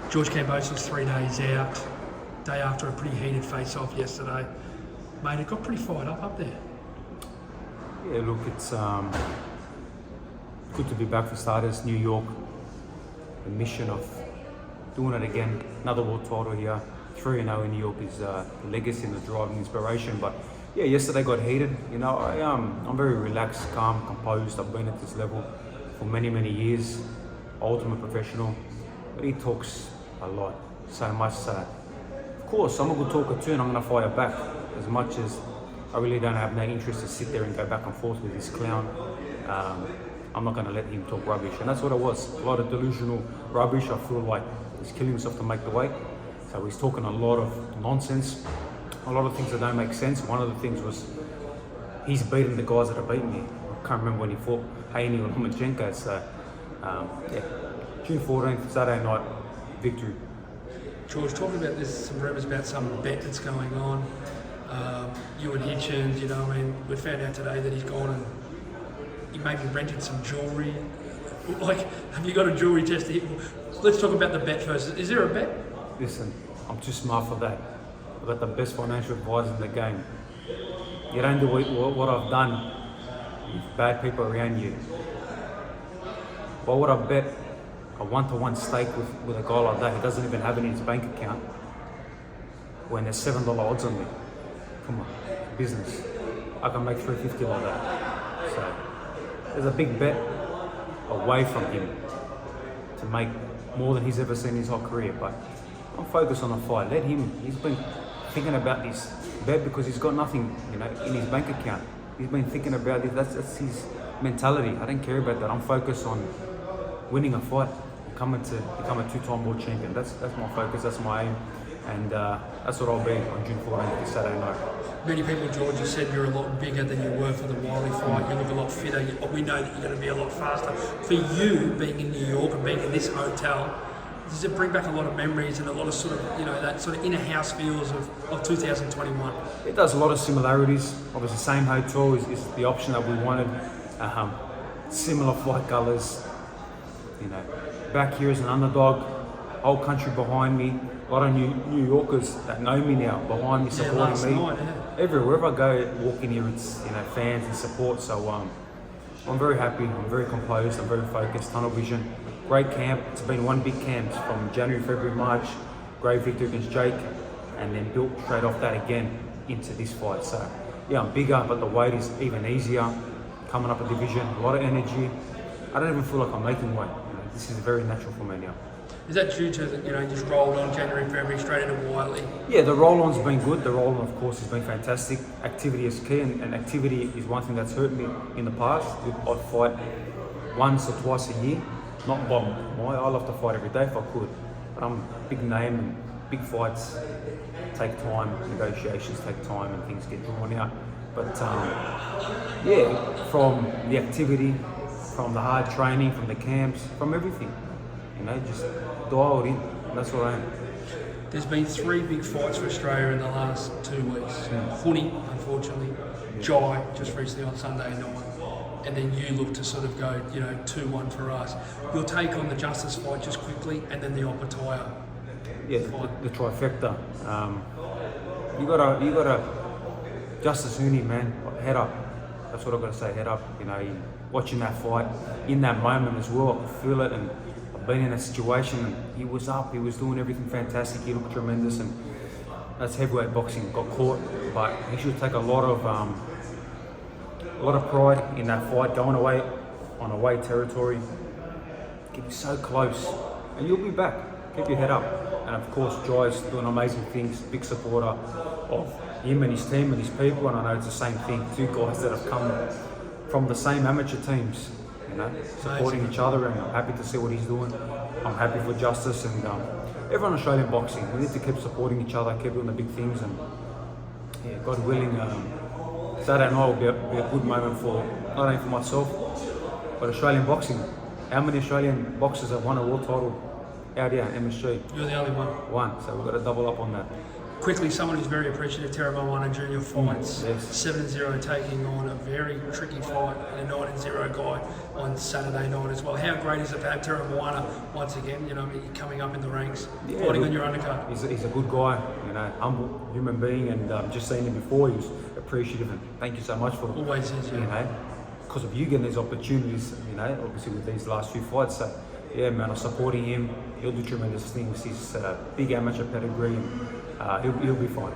George KAMBOSOS 3 days out, day after a pretty heated face-off yesterday. Mate, it got pretty fired up there. Yeah, look, it's good to be back for starters. New York, the mission of doing it again, another world title here. 3-0 in New York is the legacy and the driving inspiration. But yeah, yesterday got heated. You know, I'm very relaxed, calm, composed. I've been at this level for many, many years. Ultimate professional, but he talks a lot, so much so. Of course, I'm a good talker too, and I'm going to fire back as much as I really don't have no interest to sit there and go back and forth with this clown. I'm not going to let him talk rubbish, and that's what it was. A lot of delusional rubbish. I feel like he's killing himself to make the weight. So he's talking a lot of nonsense, a lot of things that don't make sense. One of the things was he's beating the guys that have beaten me. I can't remember when he fought Haney or Lomachenko. So yeah, June 14th, Saturday night, victory. George, talking about there's some rumours about some bet that's going on. You and Hitchins, you know, I mean, we found out today that he's gone and he maybe rented some jewellery. Like, have you got a jewellery test? Let's talk about the bet first. Is there a bet? Listen, I'm too smart for that. I've got the best financial advisor in the game. You don't do what I've done with bad people around you. Why would I bet a one-to-one stake with a guy like that who doesn't even have it in his bank account when there's $7 odds on me? Come on, business. I can make $350 like that. So there's a big bet away from him to make more than he's ever seen in his whole career. But I'm focused on the fight. Let him. He's been thinking about this bet because he's got nothing, you know, in his bank account. He's been thinking about it. That's his mentality. I don't care about that. I'm focused on winning a fight, coming to become a two-time world champion. That's my focus, that's my aim, and that's what I'll be on June 14th this Saturday night. Many people, George, have said you're a lot bigger than you were for the Wiley fight. You look a lot fitter. We know that you're going to be a lot faster. For you, being in New York and being in this hotel, does it bring back a lot of memories and a lot of sort of, you know, that sort of inner house feels of 2021? It does a lot of similarities. Obviously, same hotel is the option that we wanted. Similar fight colours. You know, back here as an underdog, whole country behind me, a lot of New Yorkers that know me now behind me, supporting me. Everywhere I go, walk in here, it's, you know, fans and support. So I'm very happy, I'm very composed, I'm very focused, tunnel vision. Great camp. It's been one big camp from January, February, March. Great victory against Jake, and then built straight off that again into this fight. So yeah, I'm bigger, but the weight is even easier. Coming up a division, a lot of energy. I don't even feel like I'm making weight. This is very natural for me now. Is that due to, you know, just rolled on January, February, straight into Wiley? Yeah, the roll-on's been good. The roll-on, of course, has been fantastic. Activity is key, and activity is one thing that's hurt me in the past. I'd fight once or twice a year. Not by I love to fight every day if I could. But I'm a big name, and big fights take time, negotiations take time, and things get drawn out. But yeah, from the activity, from the hard training, from the camps, from everything. You know, just dial it in. That's what I am. There's been 3 big fights for Australia in the last 2 weeks. Footy, unfortunately. Jai, just recently on Sunday night. And then you look to sort of go, you know, 2-1 for us. Your take on the Justice fight just quickly, and then the Opataya. Yeah, the trifecta. You gotta Justice Huni, man, head up. That's what I've got to say, head up. You know, watching that fight, in that moment as well, I could feel it, and I've been in a situation, and he was up, he was doing everything fantastic, he looked tremendous, and that's heavyweight boxing. Got caught, but he should take a lot of pride in that fight, going away on away territory, getting so close, and you'll be back. Keep your head up. And of course, Jai's doing amazing things, big supporter of him and his team and his people, and I know it's the same thing. 2 guys that have come from the same amateur teams, you know, supporting each other, and I'm happy to see what he's doing. I'm happy for Justice, and everyone in Australian boxing, we need to keep supporting each other, keep doing the big things, and yeah, God willing, Saturday night will be a good moment for, not only for myself, but Australian boxing. How many Australian boxers have won a world title out here, MSG? You're the only one. One, so we've got to double up on that. quickly, someone who's very appreciative, Terravomano Junior fights, yes. 7-0 taking on a very tricky fight and a 9-0 guy on Saturday night as well. How great is it to have Terravomano once again, you know, coming up in the ranks, fighting on your undercard? He's a good guy, you know, humble human being, and just seeing him before, he was appreciative, and thank you so much for Always is, you know, because of you getting these opportunities, you know, obviously with these last few fights. So yeah, man, I'm supporting him. He'll do tremendous things. He's big amateur pedigree, and he'll be fine.